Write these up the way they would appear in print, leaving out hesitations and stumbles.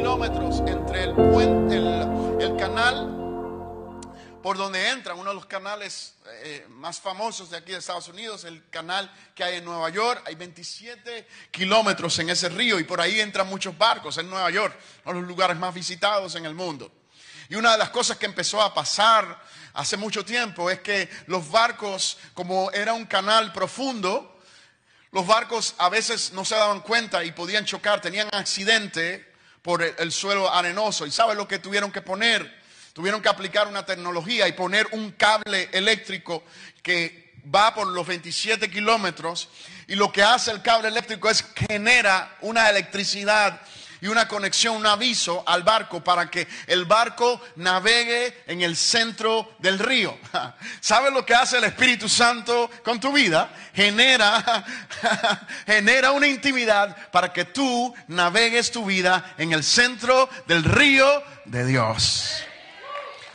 kilómetros entre el puente, el canal por donde entran, uno de los canales más famosos de aquí de Estados Unidos, el canal que hay en Nueva York. Hay 27 kilómetros en ese río y por ahí entran muchos barcos en Nueva York, uno de los lugares más visitados en el mundo. Y una de las cosas que empezó a pasar hace mucho tiempo es que los barcos, como era un canal profundo, los barcos a veces no se daban cuenta y podían chocar, tenían accidente por el suelo arenoso. ¿Y saben lo que tuvieron que poner? Tuvieron que aplicar una tecnología y poner un cable eléctrico que va por los 27 kilómetros. Y lo que hace el cable eléctrico es que genera una electricidad y una conexión, un aviso al barco para que el barco navegue en el centro del río. ¿Sabes lo que hace el Espíritu Santo con tu vida? Genera una intimidad para que tú navegues tu vida en el centro del río de Dios.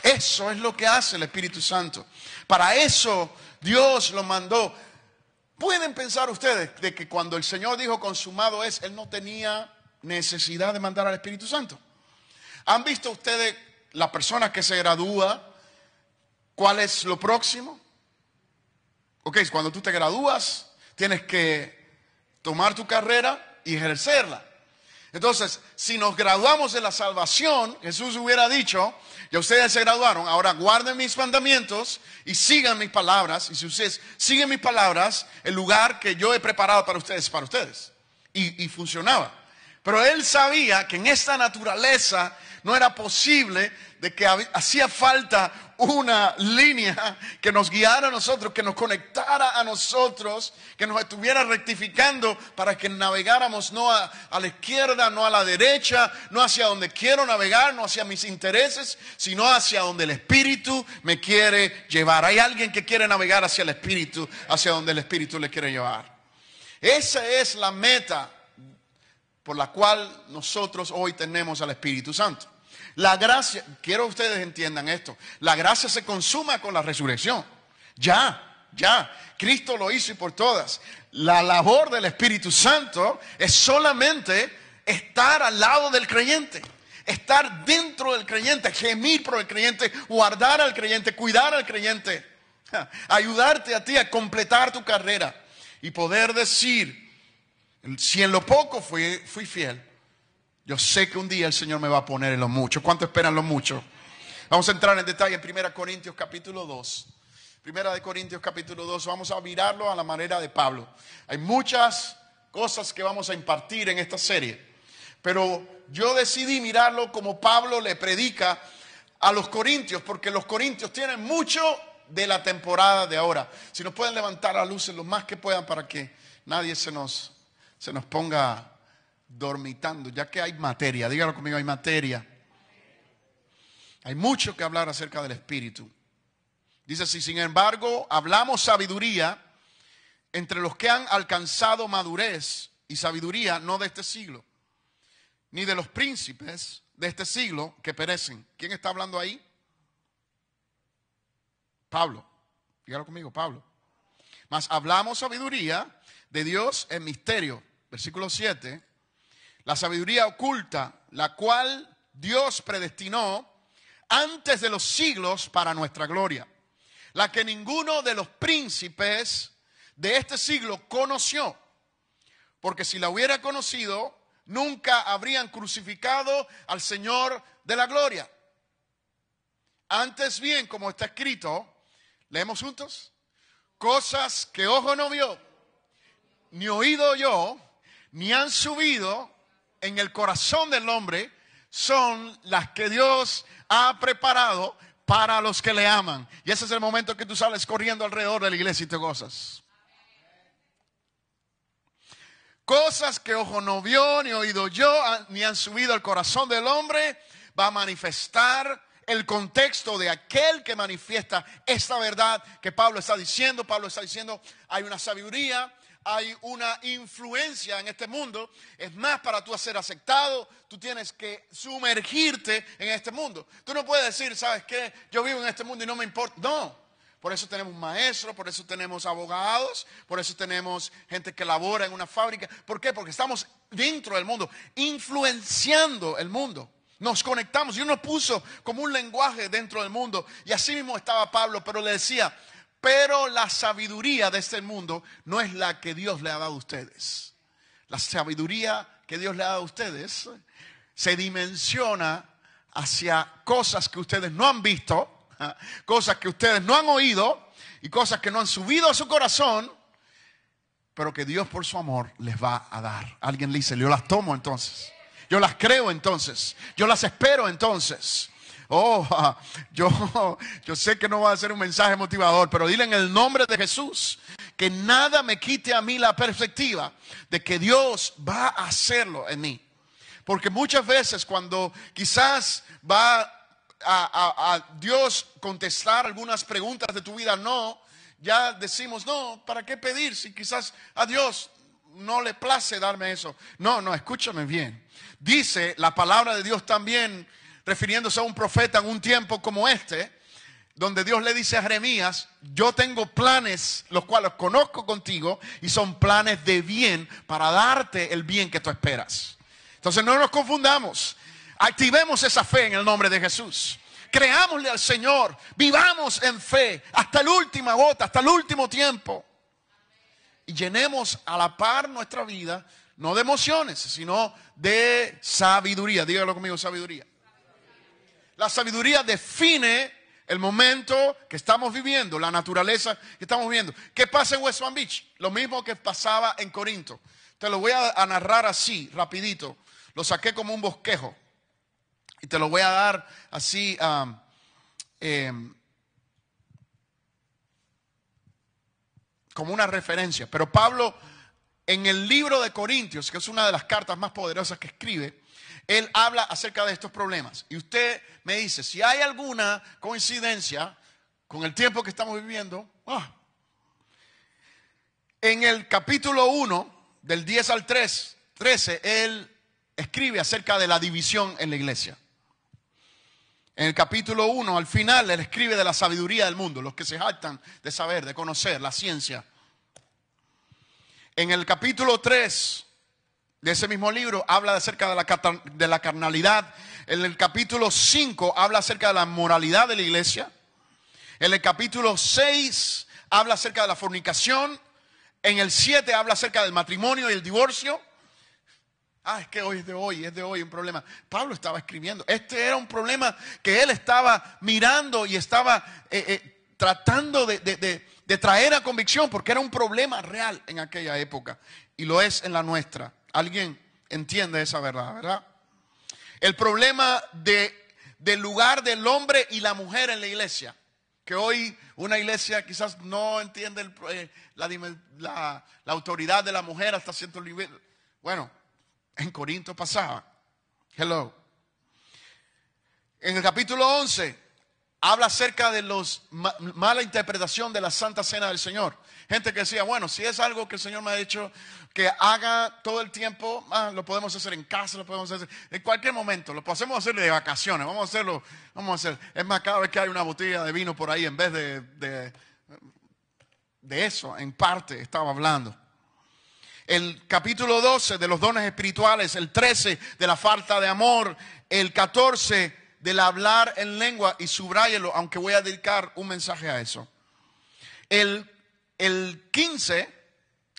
Eso es lo que hace el Espíritu Santo. Para eso Dios lo mandó. ¿Pueden pensar ustedes de que cuando el Señor dijo consumado es, Él no tenía necesidad de mandar al Espíritu Santo? ¿Han visto ustedes la persona que se gradúa? ¿Cuál es lo próximo? Ok, cuando tú te gradúas, tienes que tomar tu carrera y ejercerla. Entonces, si nos graduamos de la salvación, Jesús hubiera dicho, ya ustedes se graduaron, ahora guarden mis mandamientos y sigan mis palabras. Y si ustedes siguen mis palabras, el lugar que yo he preparado para ustedes es para ustedes. Y funcionaba. Pero él sabía que en esta naturaleza no era posible, de que hacía falta una línea que nos guiara a nosotros, que nos conectara a nosotros, que nos estuviera rectificando para que navegáramos no a la izquierda, no a la derecha, no hacia donde quiero navegar, no hacia mis intereses, sino hacia donde el Espíritu me quiere llevar. Hay alguien que quiere navegar hacia el Espíritu, hacia donde el Espíritu le quiere llevar. Esa es la meta por la cual nosotros hoy tenemos al Espíritu Santo. La gracia, quiero que ustedes entiendan esto, la gracia se consuma con la resurrección. Ya, Cristo lo hizo y por todas. La labor del Espíritu Santo es solamente estar al lado del creyente, estar dentro del creyente, gemir por el creyente, guardar al creyente, cuidar al creyente, ayudarte a ti a completar tu carrera y poder decir, si en lo poco fui fiel, yo sé que un día el Señor me va a poner en lo mucho. ¿Cuánto esperan lo mucho? Vamos a entrar en detalle en 1 Corintios capítulo 2. 1 Corintios capítulo 2, vamos a mirarlo a la manera de Pablo. Hay muchas cosas que vamos a impartir en esta serie, pero yo decidí mirarlo como Pablo le predica a los corintios, porque los corintios tienen mucho de la temporada de ahora. Si nos pueden levantar las luces lo más que puedan para que nadie se nos ponga dormitando, ya que hay materia. Dígalo conmigo, hay materia. Hay mucho que hablar acerca del Espíritu. Dice así: sin embargo, hablamos sabiduría entre los que han alcanzado madurez, y sabiduría no de este siglo, ni de los príncipes de este siglo que perecen. ¿Quién está hablando ahí? Pablo. Dígalo conmigo, Pablo. Mas hablamos sabiduría de Dios en misterio. Versículo 7. La sabiduría oculta, la cual Dios predestinó antes de los siglos para nuestra gloria, la que ninguno de los príncipes de este siglo conoció, porque si la hubiera conocido, nunca habrían crucificado al Señor de la gloria. Antes bien, como está escrito, leemos juntos, cosas que ojo no vio, ni oído oyó, ni han subido en el corazón del hombre, son las que Dios ha preparado para los que le aman. Y ese es el momento que tú sales corriendo alrededor de la iglesia y te gozas. Cosas que ojo no vio, ni oído yo, ni han subido al corazón del hombre, va a manifestar el contexto de aquel que manifiesta esta verdad que Pablo está diciendo. Pablo está diciendo, hay una sabiduría, hay una influencia en este mundo. Es más, para tú ser aceptado, tú tienes que sumergirte en este mundo. Tú no puedes decir, ¿sabes qué? Yo vivo en este mundo y no me importa. No, Por eso tenemos maestros, por eso tenemos abogados, por eso tenemos gente que labora en una fábrica. ¿Por qué? Porque estamos dentro del mundo, influenciando el mundo. Nos conectamos. Dios nos puso como un lenguaje dentro del mundo. Y así mismo estaba Pablo, pero le decía, pero la sabiduría de este mundo no es la que Dios le ha dado a ustedes. La sabiduría que Dios le ha dado a ustedes se dimensiona hacia cosas que ustedes no han visto, cosas que ustedes no han oído y cosas que no han subido a su corazón, pero que Dios por su amor les va a dar. Alguien le dice, yo las tomo entonces, yo las creo entonces, yo las espero entonces. Yo sé que no va a ser un mensaje motivador, pero dile en el nombre de Jesús que nada me quite a mí la perspectiva de que Dios va a hacerlo en mí. Porque muchas veces cuando quizás va a Dios contestar algunas preguntas de tu vida, no, ya decimos, no, ¿para qué pedir si quizás a Dios no le place darme eso? No, escúchame bien. Dice la palabra de Dios también, refiriéndose a un profeta en un tiempo como este, donde Dios le dice a Jeremías, yo tengo planes los cuales conozco contigo y son planes de bien para darte el bien que tú esperas. Entonces no nos confundamos, activemos esa fe en el nombre de Jesús, creámosle al Señor, vivamos en fe hasta la última gota, hasta el último tiempo y llenemos a la par nuestra vida, no de emociones, sino de sabiduría. Dígalo conmigo, sabiduría. La sabiduría define el momento que estamos viviendo, la naturaleza que estamos viviendo. ¿Qué pasa en West Palm Beach? Lo mismo que pasaba en Corinto. Te lo voy a narrar así, rapidito. Lo saqué como un bosquejo. Y te lo voy a dar así, como una referencia. Pero Pablo, en el libro de Corintios, que es una de las cartas más poderosas que escribe, él habla acerca de estos problemas. Y usted me dice, si hay alguna coincidencia con el tiempo que estamos viviendo, en el capítulo 1, del 10 al 13, él escribe acerca de la división en la iglesia. En el capítulo 1, al final, él escribe de la sabiduría del mundo, los que se jactan de saber, de conocer, la ciencia. En el capítulo 3 de ese mismo libro habla acerca de la carnalidad. En el capítulo 5 habla acerca de la moralidad de la iglesia. En el capítulo 6 habla acerca de la fornicación. En el 7 habla acerca del matrimonio y el divorcio. Es que hoy es de hoy un problema. Pablo estaba escribiendo. Este era un problema que él estaba mirando y estaba tratando de traer a convicción, porque era un problema real en aquella época y lo es en la nuestra. ¿Alguien entiende esa verdad, verdad? El problema del lugar del hombre y la mujer en la iglesia, que hoy una iglesia quizás no entiende la autoridad de la mujer hasta cierto nivel. Bueno, en Corinto pasaba. Hello. En el capítulo 11 habla acerca de la mala interpretación de la Santa Cena del Señor. Gente que decía, bueno, si es algo que el Señor me ha dicho que haga todo el tiempo, lo podemos hacer en casa, lo podemos hacer en cualquier momento, lo podemos hacer de vacaciones, vamos a hacer. Es más, cada vez que hay una botella de vino por ahí, en vez de eso, en parte estaba hablando. El capítulo 12 de los dones espirituales, el 13 de la falta de amor, el 14 del hablar en lengua, y subráyelo, aunque voy a dedicar un mensaje a eso. El 15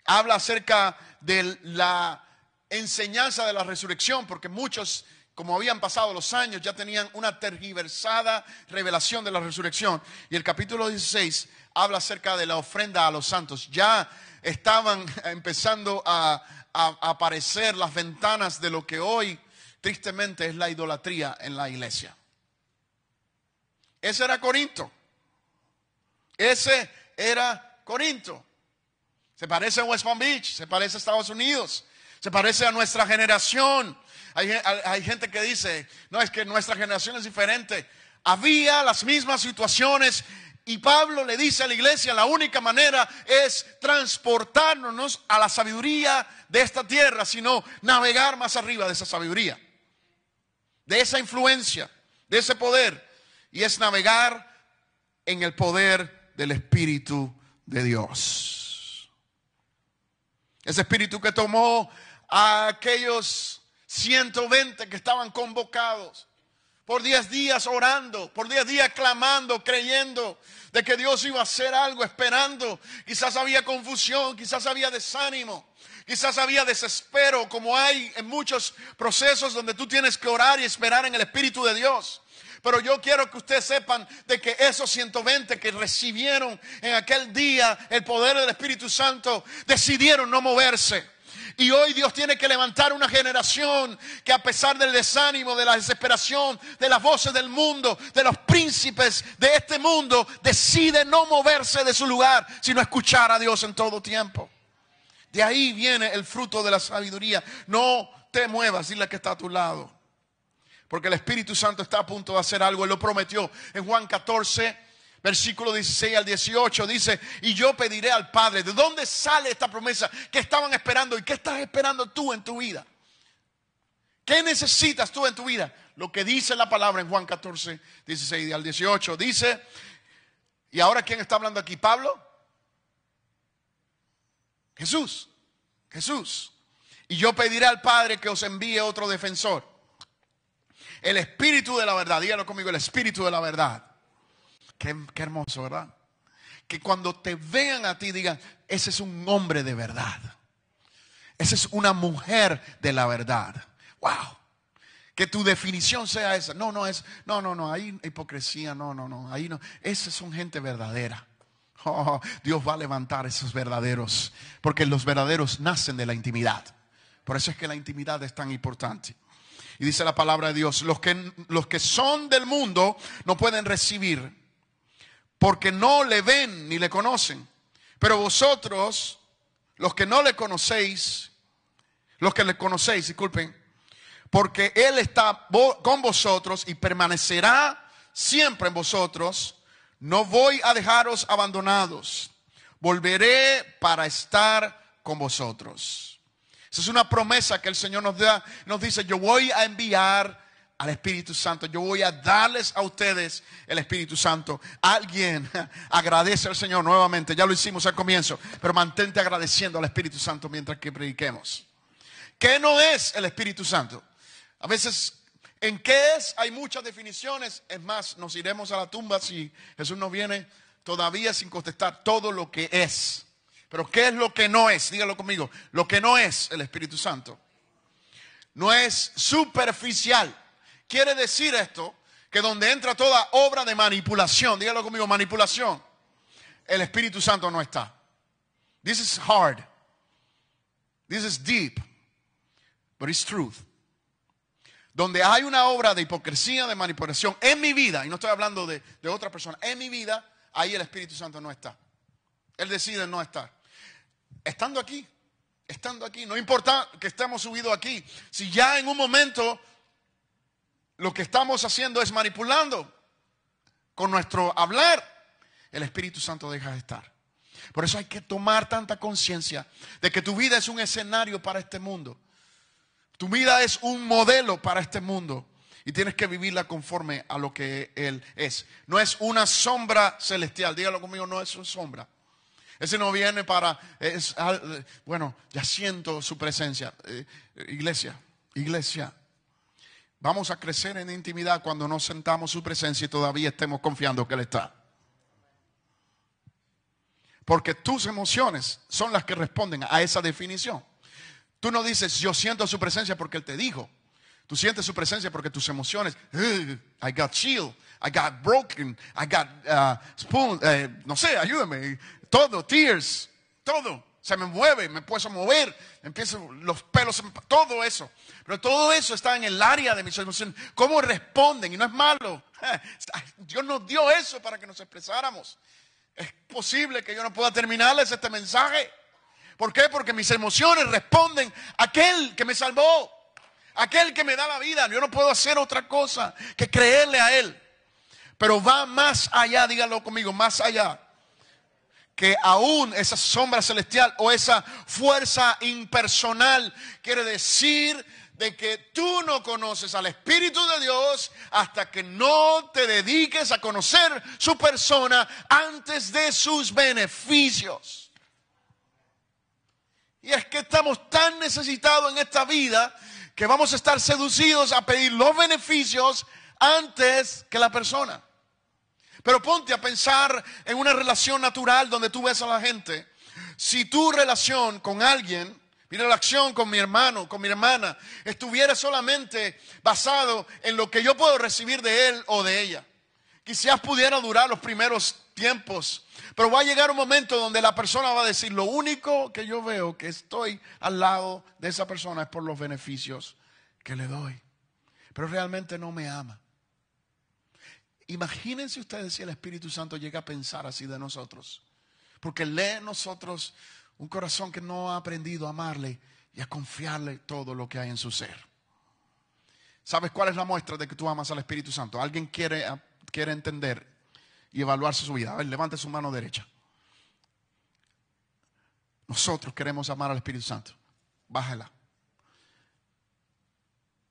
habla acerca de la enseñanza de la resurrección, porque muchos, como habían pasado los años, ya tenían una tergiversada revelación de la resurrección. Y el capítulo 16 habla acerca de la ofrenda a los santos. Ya estaban empezando a aparecer las ventanas de lo que hoy tristemente es la idolatría en la iglesia. Ese era Corinto. Ese era Corinto. Se parece a West Palm Beach, se parece a Estados Unidos, se parece a nuestra generación. Hay gente que dice, no, es que nuestra generación es diferente. Había las mismas situaciones. Y Pablo le dice a la iglesia, la única manera es transportarnos a la sabiduría de esta tierra, sino navegar más arriba de esa sabiduría, de esa influencia, de ese poder. Y es navegar en el poder del Espíritu de Dios. Ese Espíritu que tomó a aquellos 120 que estaban convocados por 10 días orando, por 10 días clamando, creyendo de que Dios iba a hacer algo, esperando. Quizás había confusión, quizás había desánimo, quizás había desespero, como hay en muchos procesos donde tú tienes que orar y esperar en el Espíritu de Dios. Pero yo quiero que ustedes sepan de que esos 120 que recibieron en aquel día el poder del Espíritu Santo decidieron no moverse. Y hoy Dios tiene que levantar una generación que, a pesar del desánimo, de la desesperación, de las voces del mundo, de los príncipes de este mundo, decide no moverse de su lugar, sino escuchar a Dios en todo tiempo. De ahí viene el fruto de la sabiduría. No te muevas, dile que está a tu lado, porque el Espíritu Santo está a punto de hacer algo. Él lo prometió en Juan 14, versículo 16 al 18, dice: y yo pediré al Padre. ¿De dónde sale esta promesa que estaban esperando? ¿Y qué estás esperando tú en tu vida? ¿Qué necesitas tú en tu vida? Lo que dice la palabra en Juan 14, 16 al 18. Dice, ¿y ahora quién está hablando aquí? ¿Pablo? Jesús. Jesús. Y yo pediré al Padre que os envíe otro defensor, el Espíritu de la verdad. Díganlo conmigo: el Espíritu de la verdad. Qué hermoso, ¿verdad? Que cuando te vean a ti digan: ese es un hombre de verdad, esa es una mujer de la verdad. Wow. Que tu definición sea esa. No, hay hipocresía, ahí no. Esas son gente verdadera. Dios va a levantar esos verdaderos, porque los verdaderos nacen de la intimidad. Por eso es que la intimidad es tan importante. Y dice la palabra de Dios: los que son del mundo no pueden recibir, porque no le ven ni le conocen. Pero vosotros, los que no le conocéis, disculpen, porque Él está con vosotros y permanecerá siempre en vosotros, no voy a dejaros abandonados, volveré para estar con vosotros. Esa es una promesa que el Señor nos da. Nos dice: yo voy a enviar al Espíritu Santo, yo voy a darles a ustedes el Espíritu Santo. Alguien agradece al Señor nuevamente. Ya lo hicimos al comienzo, pero mantente agradeciendo al Espíritu Santo mientras que prediquemos. ¿Qué no es el Espíritu Santo? A veces, ¿en qué es? Hay muchas definiciones. Es más, nos iremos a la tumba si Jesús no viene todavía sin contestar todo lo que es. Pero ¿qué es lo que no es? Dígalo conmigo. Lo que no es el Espíritu Santo no es superficial. Quiere decir esto, que donde entra toda obra de manipulación, dígalo conmigo: manipulación, el Espíritu Santo no está. This is hard. This is deep. But it's truth. Donde hay una obra de hipocresía, de manipulación en mi vida, y no estoy hablando de otra persona, en mi vida, ahí el Espíritu Santo no está. Él decide no estar. Estando aquí, no importa que estemos subidos aquí. Si ya en un momento lo que estamos haciendo es manipulando con nuestro hablar, el Espíritu Santo deja de estar. Por eso hay que tomar tanta conciencia de que tu vida es un escenario para este mundo. Tu vida es un modelo para este mundo y tienes que vivirla conforme a lo que Él es. No es una sombra celestial. Dígalo conmigo: no es una sombra. Ese no viene para, bueno, ya siento su presencia. Iglesia. Vamos a crecer en intimidad cuando nos sentamos su presencia y todavía estemos confiando que Él está. Porque tus emociones son las que responden a esa definición. Tú no dices: yo siento su presencia porque Él te dijo. Tú sientes su presencia porque tus emociones, I got chill, I got broken, I got spoon, no sé, ayúdame. Todo, tears, todo. Se me mueve, me puedo mover, empiezo los pelos, todo eso. Pero todo eso está en el área de mis emociones. ¿Cómo responden? Y no es malo. Dios nos dio eso para que nos expresáramos. Es posible que yo no pueda terminarles este mensaje. ¿Por qué? Porque mis emociones responden a aquel que me salvó, aquel que me da la vida. Yo no puedo hacer otra cosa que creerle a Él. Pero va más allá, dígalo conmigo, más allá. Que aún esa sombra celestial o esa fuerza impersonal quiere decir de que tú no conoces al Espíritu de Dios hasta que no te dediques a conocer su persona antes de sus beneficios. Y es que estamos tan necesitados en esta vida que vamos a estar seducidos a pedir los beneficios antes que la persona. Pero ponte a pensar en una relación natural donde tú ves a la gente. Si tu relación con alguien, mi relación con mi hermano, con mi hermana, estuviera solamente basado en lo que yo puedo recibir de él o de ella, quizás pudiera durar los primeros tiempos, pero va a llegar un momento donde la persona va a decir: lo único que yo veo que estoy al lado de esa persona es por los beneficios que le doy, pero realmente no me ama. Imagínense ustedes si el Espíritu Santo llega a pensar así de nosotros, porque lee en nosotros un corazón que no ha aprendido a amarle y a confiarle todo lo que hay en su ser. ¿Sabes cuál es la muestra de que tú amas al Espíritu Santo? ¿Alguien quiere entender y evaluarse su vida? A ver, levante su mano derecha. Nosotros queremos amar al Espíritu Santo. Bájala.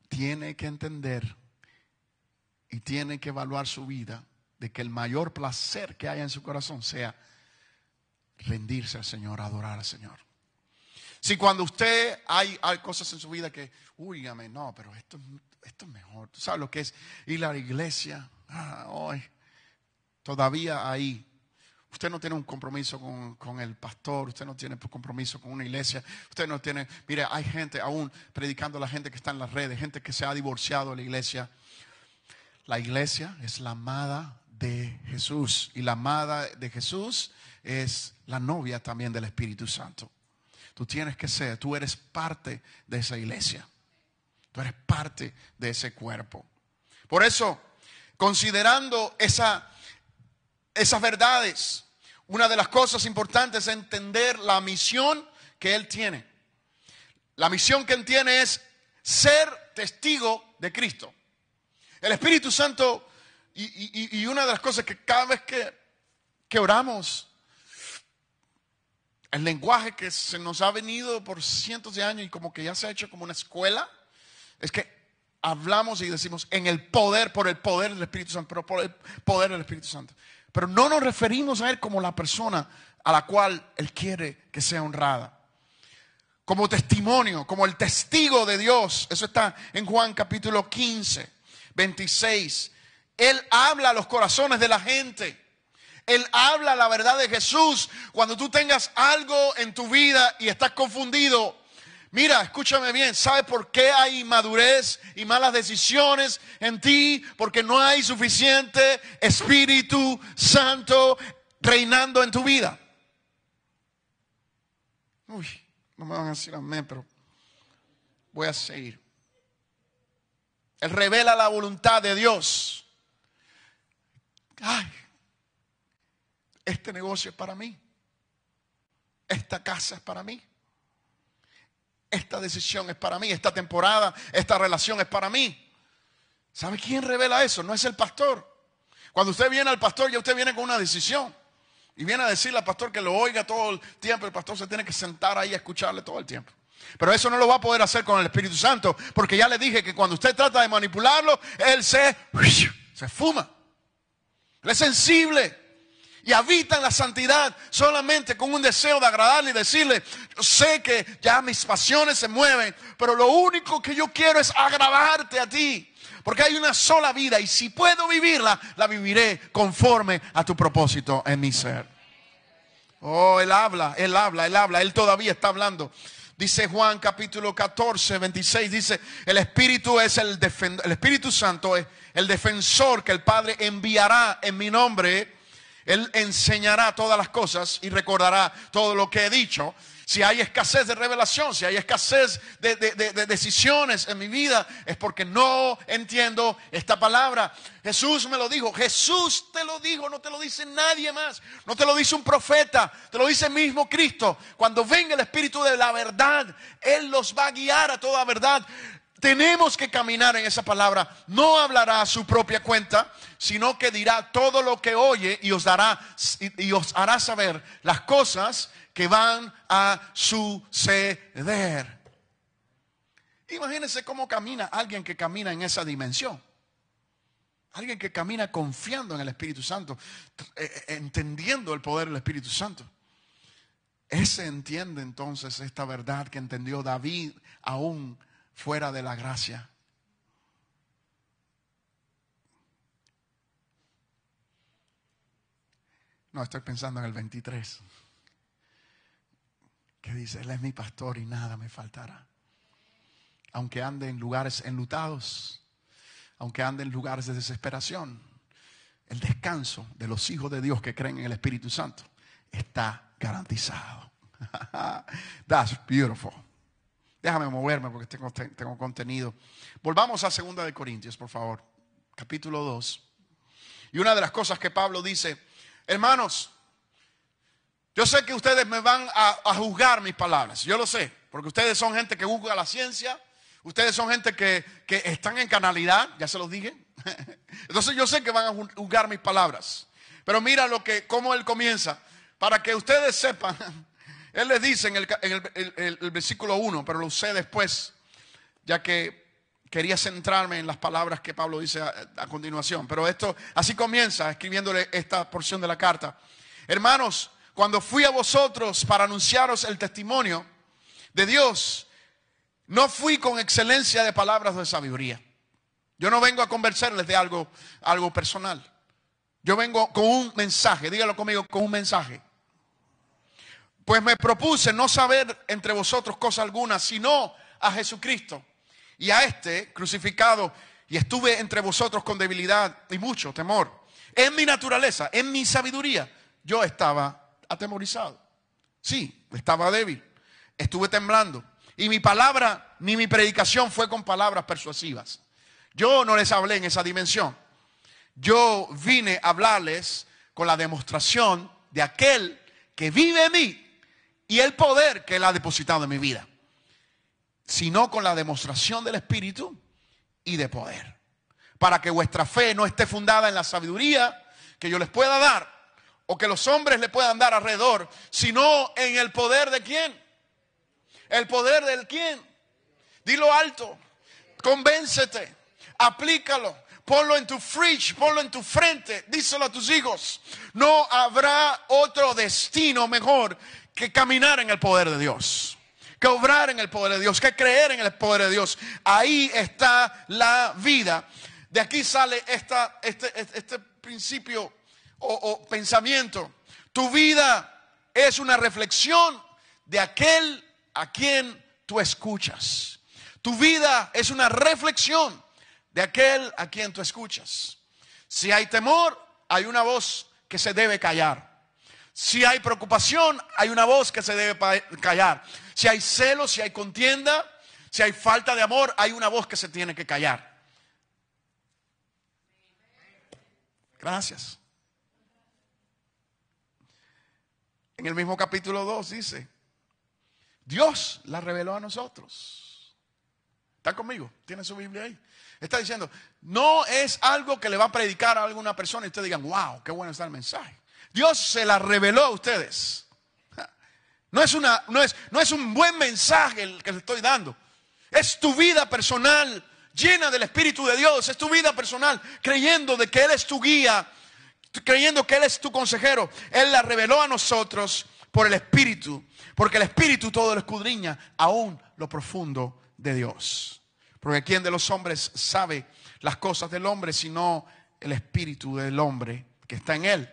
Tiene que entender y tiene que evaluar su vida de que el mayor placer que haya en su corazón sea rendirse al Señor, adorar al Señor. Si cuando usted hay cosas en su vida que, dígame, no, pero esto es mejor. ¿Tú sabes lo que es ir a la iglesia? Hoy todavía ahí. Usted no tiene un compromiso con el pastor, usted no tiene compromiso con una iglesia, usted no tiene, mire, hay gente aún predicando a la gente que está en las redes, gente que se ha divorciado de la iglesia. La iglesia es la amada de Jesús y la amada de Jesús es la novia también del Espíritu Santo. Tú tienes que ser, tú eres parte de esa iglesia, tú eres parte de ese cuerpo. Por eso, considerando esas verdades, una de las cosas importantes es entender la misión que Él tiene. La misión que Él tiene es ser testigo de Cristo. El Espíritu Santo, y una de las cosas que cada vez que oramos, el lenguaje que se nos ha venido por cientos de años y como que ya se ha hecho como una escuela, es que hablamos y decimos por el poder del Espíritu Santo, pero por el poder del Espíritu Santo. Pero no nos referimos a Él como la persona a la cual Él quiere que sea honrada. Como testimonio, como el testigo de Dios. Eso está en Juan capítulo 15, 26. Él habla a los corazones de la gente. Él habla la verdad de Jesús. Cuando tú tengas algo en tu vida y estás confundido, mira, escúchame bien, ¿sabe por qué hay inmadurez y malas decisiones en ti? Porque no hay suficiente Espíritu Santo reinando en tu vida. Uy, no me van a decir amén, pero voy a seguir. Él revela la voluntad de Dios. Ay, este negocio es para mí. Esta casa es para mí. Esta decisión es para mí. Esta temporada, esta relación es para mí. ¿Sabe quién revela eso? No es el pastor. Cuando usted viene al pastor, ya usted viene con una decisión. Y viene a decirle al pastor que lo oiga todo el tiempo. El pastor se tiene que sentar ahí a escucharle todo el tiempo. Pero eso no lo va a poder hacer con el Espíritu Santo. Porque ya le dije que cuando usted trata de manipularlo, él se fuma. Él es sensible. Y habita en la santidad solamente con un deseo de agradarle y decirle: yo sé que ya mis pasiones se mueven, pero lo único que yo quiero es agradarte a ti. Porque hay una sola vida y si puedo vivirla, la viviré conforme a tu propósito en mi ser. Oh, Él habla, Él todavía está hablando. Dice Juan capítulo 14, 26, dice: el Espíritu Santo es el defensor que el Padre enviará en mi nombre. Él enseñará todas las cosas y recordará todo lo que he dicho. Si hay escasez de revelación, si hay escasez de decisiones en mi vida, es porque no entiendo esta palabra. Jesús me lo dijo. Jesús te lo dijo, no te lo dice nadie más. No te lo dice un profeta, te lo dice el mismo Cristo. Cuando venga el Espíritu de la verdad, Él los va a guiar a toda verdad. Tenemos que caminar en esa palabra. No hablará a su propia cuenta, sino que dirá todo lo que oye y os hará saber las cosas que van a suceder. Imagínense cómo camina alguien que camina en esa dimensión. Alguien que camina confiando en el Espíritu Santo, entendiendo el poder del Espíritu Santo. Ese entiende entonces esta verdad que entendió David aún fuera de la gracia. No, estoy pensando en el 23. Que dice, Él es mi pastor y nada me faltará. Aunque ande en lugares enlutados, aunque ande en lugares de desesperación, el descanso de los hijos de Dios que creen en el Espíritu Santo está garantizado. That's beautiful. Déjame moverme porque tengo contenido. Volvamos a 2 de Corintios, por favor. Capítulo 2. Y una de las cosas que Pablo dice, hermanos, yo sé que ustedes me van a juzgar mis palabras. Yo lo sé, porque ustedes son gente que juzga la ciencia. Ustedes son gente que están en carnalidad, ya se los dije. Entonces yo sé que van a juzgar mis palabras. Pero mira cómo él comienza. Para que ustedes sepan, él les dice en el versículo 1, pero lo usé después, ya que quería centrarme en las palabras que Pablo dice a continuación. Pero esto, así comienza, escribiéndole esta porción de la carta. Hermanos, cuando fui a vosotros para anunciaros el testimonio de Dios, no fui con excelencia de palabras de sabiduría. Yo no vengo a convencerles de algo personal. Yo vengo con un mensaje, dígalo conmigo, con un mensaje. Pues me propuse no saber entre vosotros cosa alguna, sino a Jesucristo y a este crucificado. Y estuve entre vosotros con debilidad y mucho temor. En mi naturaleza, en mi sabiduría, yo estaba atemorizado. Sí, estaba débil. Estuve temblando. Y mi palabra ni mi predicación fue con palabras persuasivas. Yo no les hablé en esa dimensión. Yo vine a hablarles con la demostración de aquel que vive en mí y el poder que Él ha depositado en mi vida. Sino con la demostración del Espíritu y de poder. Para que vuestra fe no esté fundada en la sabiduría que yo les pueda dar o que los hombres le puedan dar alrededor, sino en el poder de ¿quién? ¿El poder del quién? Dilo alto. Convéncete. Aplícalo. Ponlo en tu fridge. Ponlo en tu frente. Díselo a tus hijos. No habrá otro destino mejor que caminar en el poder de Dios. Que obrar en el poder de Dios. Que creer en el poder de Dios. Ahí está la vida. De aquí sale este principio o pensamiento. Tu vida es una reflexión de aquel a quien tú escuchas. Tu vida es una reflexión de aquel a quien tú escuchas. Si hay temor, hay una voz que se debe callar. Si hay preocupación, hay una voz que se debe callar. Si hay celos, si hay contienda, si hay falta de amor, hay una voz que se tiene que callar. Gracias. En el mismo capítulo 2 dice, Dios la reveló a nosotros. ¿Está conmigo? ¿Tiene su Biblia ahí? Está diciendo, no es algo que le va a predicar a alguna persona y ustedes digan, wow, qué bueno está el mensaje. Dios se la reveló a ustedes. No es un buen mensaje el que le estoy dando. Es tu vida personal llena del Espíritu de Dios. Es tu vida personal creyendo de que Él es tu guía, creyendo que Él es tu consejero. Él la reveló a nosotros por el Espíritu. Porque el Espíritu todo lo escudriña, aún lo profundo de Dios. Porque ¿quién de los hombres sabe las cosas del hombre sino el Espíritu del hombre que está en él?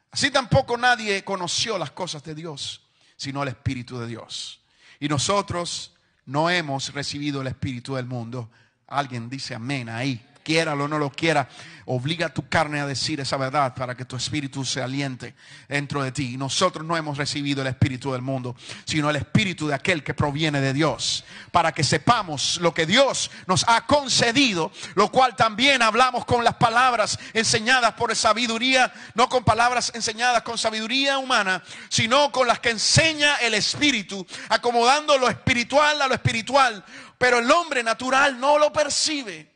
Así tampoco nadie conoció las cosas de Dios sino el Espíritu de Dios. Y nosotros no hemos recibido el Espíritu del mundo. Alguien dice amén ahí. Quiéralo o no lo quiera, obliga a tu carne a decir esa verdad para que tu espíritu se aliente dentro de ti. Y nosotros no hemos recibido el espíritu del mundo, sino el espíritu de aquel que proviene de Dios, para que sepamos lo que Dios nos ha concedido, lo cual también hablamos con las palabras enseñadas por sabiduría, no con palabras enseñadas con sabiduría humana, sino con las que enseña el Espíritu, acomodando lo espiritual a lo espiritual, pero el hombre natural no lo percibe,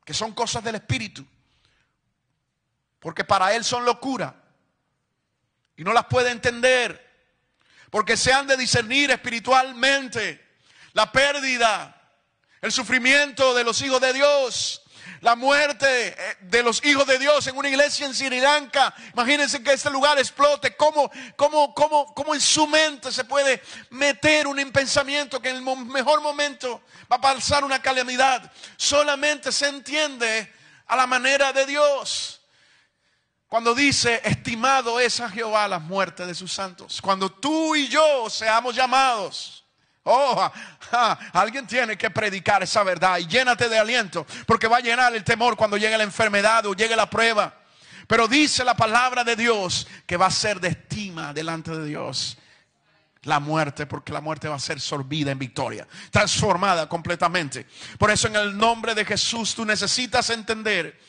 que son cosas del Espíritu, porque para él son locura y no las puede entender, porque se han de discernir espiritualmente. la pérdida, el sufrimiento de los hijos de Dios, la muerte de los hijos de Dios en una iglesia en Sri Lanka. Imagínense que este lugar explote. ¿Cómo en su mente se puede meter un pensamiento que en el mejor momento va a pasar una calamidad? Solamente se entiende a la manera de Dios. Cuando dice, estimado es a Jehová la muerte de sus santos. Cuando tú y yo seamos llamados, alguien tiene que predicar esa verdad y llénate de aliento, porque va a llenar el temor cuando llegue la enfermedad o llegue la prueba. Pero dice la palabra de Dios que va a ser de estima delante de Dios la muerte, porque la muerte va a ser sorbida en victoria, transformada completamente. Por eso en el nombre de Jesús tú necesitas entender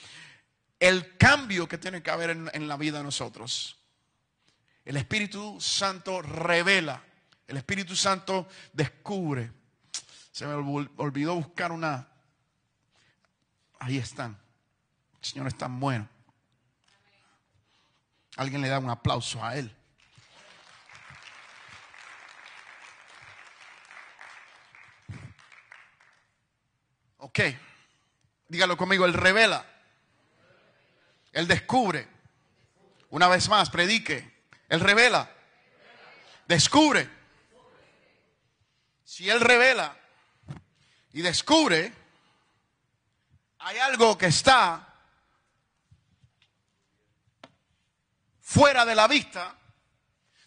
el cambio que tiene que haber en la vida de nosotros. El Espíritu Santo revela. El Espíritu Santo descubre. Se me olvidó buscar una. Ahí están. El Señor es tan bueno. Alguien le da un aplauso a Él. Ok. Dígalo conmigo. Él revela. Él descubre. Una vez más, predique. Él revela. Descubre. Si Él revela y descubre, hay algo que está fuera de la vista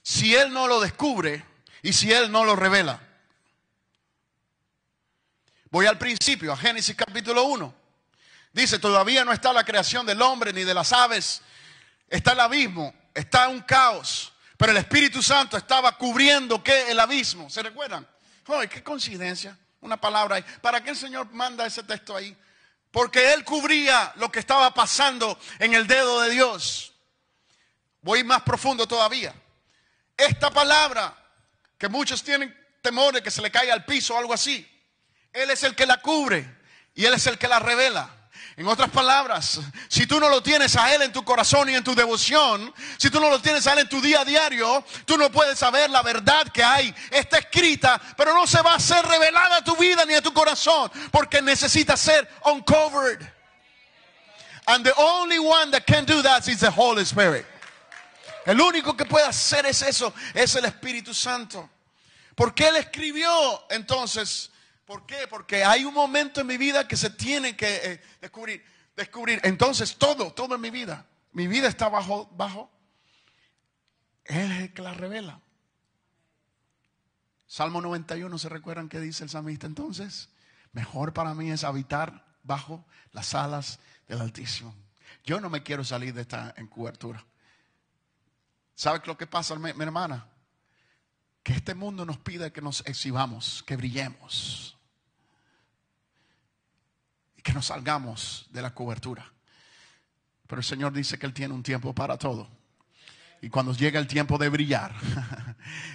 si Él no lo descubre y si Él no lo revela. Voy al principio, a Génesis capítulo 1. Dice, todavía no está la creación del hombre ni de las aves. Está el abismo, está un caos. Pero el Espíritu Santo estaba cubriendo ¿qué? El abismo. ¿Se recuerdan? ¡Ay, qué coincidencia! Una palabra ahí. ¿Para qué el Señor manda ese texto ahí? Porque Él cubría lo que estaba pasando en el dedo de Dios. Voy más profundo todavía. Esta palabra, que muchos tienen temor de que se le caiga al piso o algo así. Él es el que la cubre y Él es el que la revela. En otras palabras, si tú no lo tienes a Él en tu corazón y en tu devoción, si tú no lo tienes a Él en tu día a diario, tú no puedes saber la verdad que hay. Está escrita, pero no se va a ser revelada a tu vida ni a tu corazón, porque necesita ser uncovered. And the only one that can do that is the Holy Spirit. El único que puede hacer es eso, es el Espíritu Santo. Porque Él escribió entonces. ¿Por qué? Porque hay un momento en mi vida que se tiene que descubrir. Entonces todo en mi vida está bajo. Él es el que la revela. Salmo 91, ¿se recuerdan qué dice el salmista? Entonces, mejor para mí es habitar bajo las alas del Altísimo. Yo no me quiero salir de esta encobertura. ¿Sabe lo que pasa, mi hermana? Que este mundo nos pide que nos exhibamos, que brillemos. Y que nos salgamos de la cobertura. Pero el Señor dice que Él tiene un tiempo para todo. Y cuando llega el tiempo de brillar,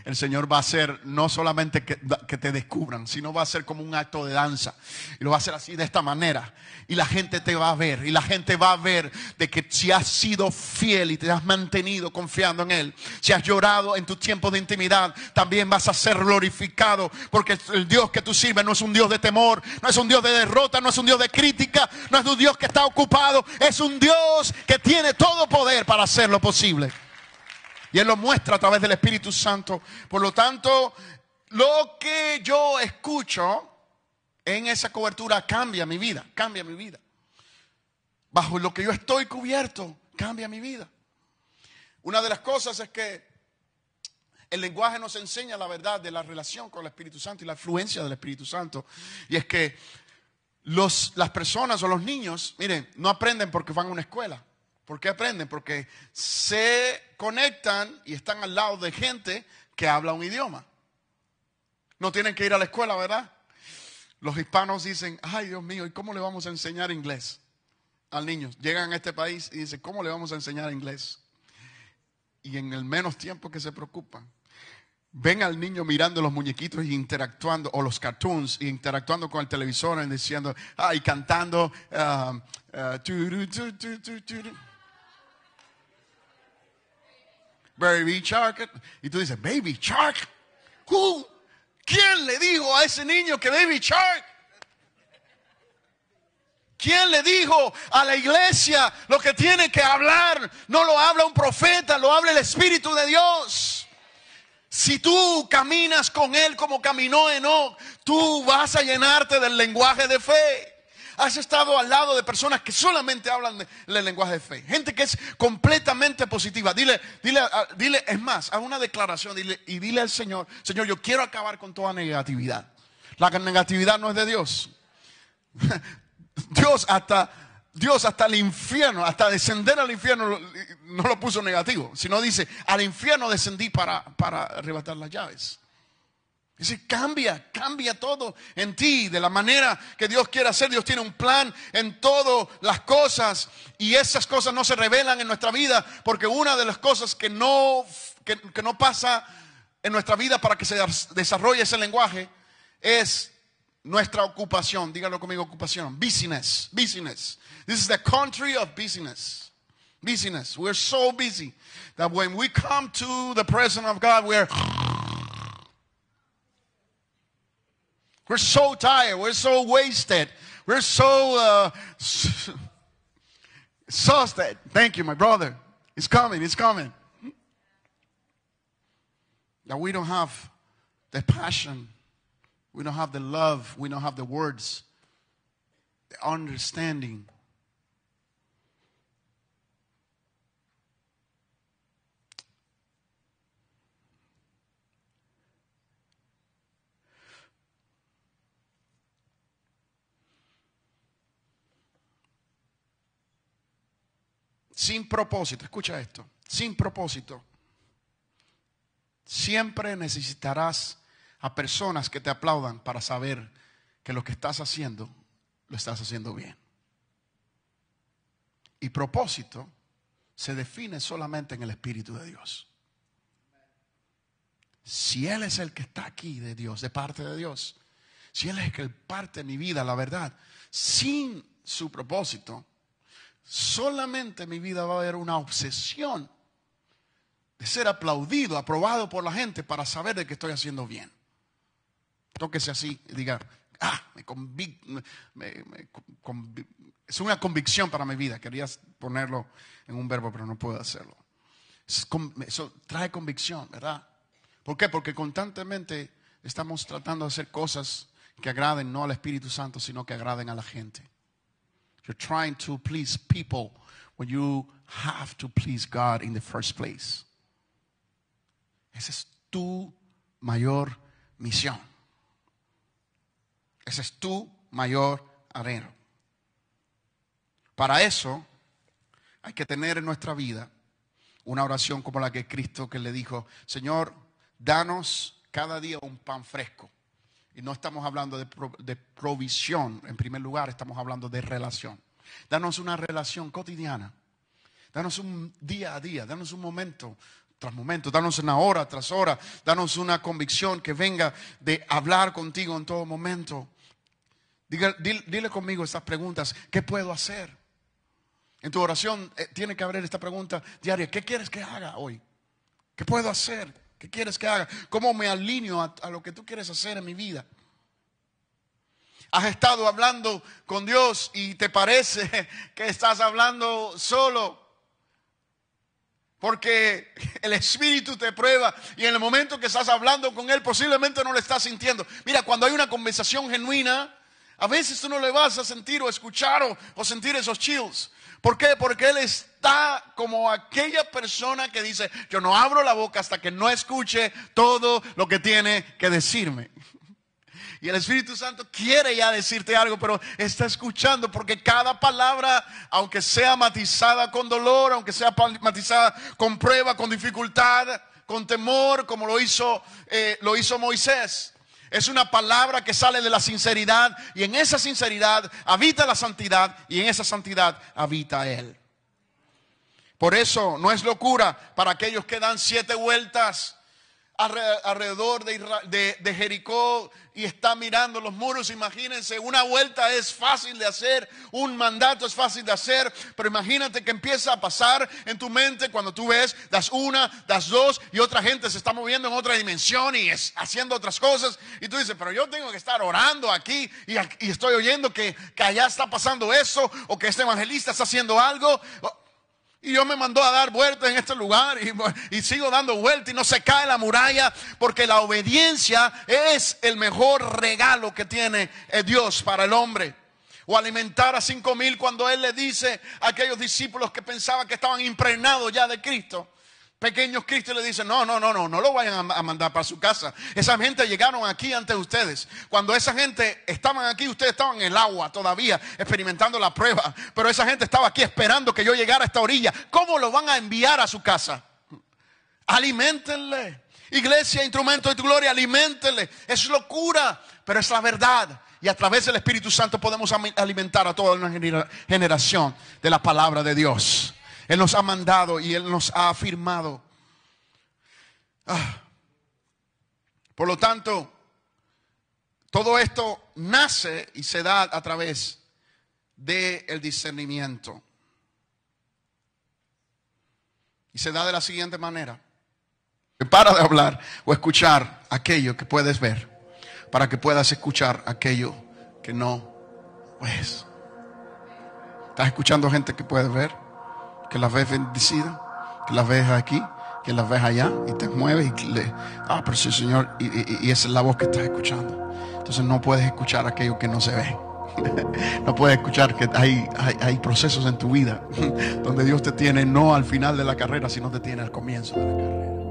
el Señor va a hacer no solamente que te descubran, sino va a ser como un acto de danza. Y lo va a hacer así, de esta manera. Y la gente te va a ver. Y la gente va a ver de que si has sido fiel y te has mantenido confiando en Él, si has llorado en tus tiempos de intimidad, también vas a ser glorificado. Porque el Dios que tú sirves no es un Dios de temor, no es un Dios de derrota, no es un Dios de crítica, no es un Dios que está ocupado. Es un Dios que tiene todo poder para hacer lo posible. Y Él lo muestra a través del Espíritu Santo. Por lo tanto, lo que yo escucho en esa cobertura cambia mi vida. Cambia mi vida. Bajo lo que yo estoy cubierto, cambia mi vida. Una de las cosas es que el lenguaje nos enseña la verdad de la relación con el Espíritu Santo y la influencia del Espíritu Santo. Y es que las personas o los niños, miren, no aprenden porque van a una escuela. ¿Por qué aprenden? Porque se conectan y están al lado de gente que habla un idioma. No tienen que ir a la escuela, ¿verdad? Los hispanos dicen, ay Dios mío, ¿y cómo le vamos a enseñar inglés al niño? Llegan a este país y dicen, ¿cómo le vamos a enseñar inglés? Y en el menos tiempo que se preocupan, ven al niño mirando los muñequitos y interactuando, o los cartoons, y interactuando con el televisor y diciendo, y cantando, Baby Shark. Y tú dices, Baby Shark, who? ¿Quién le dijo a ese niño que Baby Shark? ¿Quién le dijo a la iglesia lo que tiene que hablar? No lo habla un profeta, lo habla el Espíritu de Dios. Si tú caminas con Él como caminó Enoc, tú vas a llenarte del lenguaje de fe. Has estado al lado de personas que solamente hablan del lenguaje de fe. Gente que es completamente positiva. Dile, es más, haz una declaración y dile al Señor: Señor, yo quiero acabar con toda negatividad. La negatividad no es de Dios. Dios hasta el infierno, hasta descender al infierno, no lo puso negativo, sino dice: al infierno descendí para arrebatar las llaves. Dice, cambia todo en ti de la manera que Dios quiere hacer. Dios tiene un plan en todas las cosas, y esas cosas no se revelan en nuestra vida, porque una de las cosas que no pasa en nuestra vida para que se desarrolle ese lenguaje es nuestra ocupación. Dígalo conmigo: ocupación. Business. This is the country of business. We're so busy that when we come to the presence of God, we're so tired. We're so wasted. We're so exhausted. Thank you, my brother. It's coming. That we don't have the passion. We don't have the love. We don't have the words, the understanding. Sin propósito, escucha esto. Sin propósito, siempre necesitarás a personas que te aplaudan para saber que lo que estás haciendo, lo estás haciendo bien. Y propósito se define solamente en el Espíritu de Dios. Si Él es el que está aquí de Dios, de parte de Dios, si Él es el que parte mi vida, la verdad, sin su propósito, solamente en mi vida va a haber una obsesión de ser aplaudido, aprobado por la gente para saber de que estoy haciendo bien. Tóquese así y diga: es una convicción para mi vida. Quería ponerlo en un verbo, pero no puedo hacerlo. Eso trae convicción, ¿verdad? ¿Por qué? Porque constantemente estamos tratando de hacer cosas que agraden no al Espíritu Santo, sino que agraden a la gente. You're trying to please people when you have to please God in the first place. Esa es tu mayor misión. Ese es tu mayor anhelo. Para eso hay que tener en nuestra vida una oración como la que Cristo, que le dijo: Señor, danos cada día un pan fresco. Y no estamos hablando de provisión. En primer lugar, estamos hablando de relación. Danos una relación cotidiana. Danos un día a día. Danos un momento tras momento. Danos una hora tras hora. Danos una convicción que venga de hablar contigo en todo momento. Dile conmigo estas preguntas. ¿Qué puedo hacer? En tu oración tiene que haber esta pregunta diaria: ¿qué quieres que haga hoy? ¿Qué puedo hacer? ¿Qué quieres que haga? ¿Cómo me alineo a lo que tú quieres hacer en mi vida? ¿Has estado hablando con Dios y te parece que estás hablando solo? Porque el Espíritu te prueba y en el momento que estás hablando con Él posiblemente no lo estás sintiendo. Mira, cuando hay una conversación genuina, a veces tú no le vas a sentir o escuchar o sentir esos chills. ¿Por qué? Porque Él está como aquella persona que dice: yo no abro la boca hasta que no escuche todo lo que tiene que decirme. Y el Espíritu Santo quiere ya decirte algo, pero está escuchando, porque cada palabra, aunque sea matizada con dolor, aunque sea matizada con prueba, con dificultad, con temor, como lo hizo Moisés, es una palabra que sale de la sinceridad, y en esa sinceridad habita la santidad, y en esa santidad habita Él. Por eso no es locura para aquellos que dan 7 vueltas alrededor de Jericó y está mirando los muros. Imagínense, una vuelta es fácil de hacer, un mandato es fácil de hacer, pero imagínate que empieza a pasar en tu mente cuando tú ves, das una, das dos y otra gente se está moviendo en otra dimensión y es haciendo otras cosas, y tú dices, pero yo tengo que estar orando aquí y estoy oyendo que allá está pasando eso, o que este evangelista está haciendo algo. Y Dios me mandó a dar vueltas en este lugar y sigo dando vueltas y no se cae la muralla, porque la obediencia es el mejor regalo que tiene Dios para el hombre. O alimentar a 5,000 cuando Él le dice a aquellos discípulos que pensaban que estaban impregnados ya de Cristo, pequeños Cristo, le dice, no lo vayan a mandar para su casa. Esa gente llegaron aquí ante ustedes. Cuando esa gente estaban aquí, ustedes estaban en el agua todavía, experimentando la prueba. Pero esa gente estaba aquí esperando que yo llegara a esta orilla. ¿Cómo lo van a enviar a su casa? Aliméntenle. Iglesia, instrumento de tu gloria, aliméntenle. Es locura, pero es la verdad. Y a través del Espíritu Santo podemos alimentar a toda una generación de la palabra de Dios. Él nos ha mandado y Él nos ha afirmado. Por lo tanto, todo esto nace y se da a través del discernimiento. Y se da de la siguiente manera. Para de hablar o escuchar aquello que puedes ver, para que puedas escuchar aquello que no ves. ¿Estás escuchando gente que puedes ver? Que las ves bendecidas, que las ves aquí, que las ves allá, y te mueves y pero sí, Señor, y esa es la voz que estás escuchando. Entonces no puedes escuchar aquello que no se ve. No puedes escuchar que hay procesos en tu vida donde Dios te tiene no al final de la carrera, sino te tiene al comienzo de la carrera.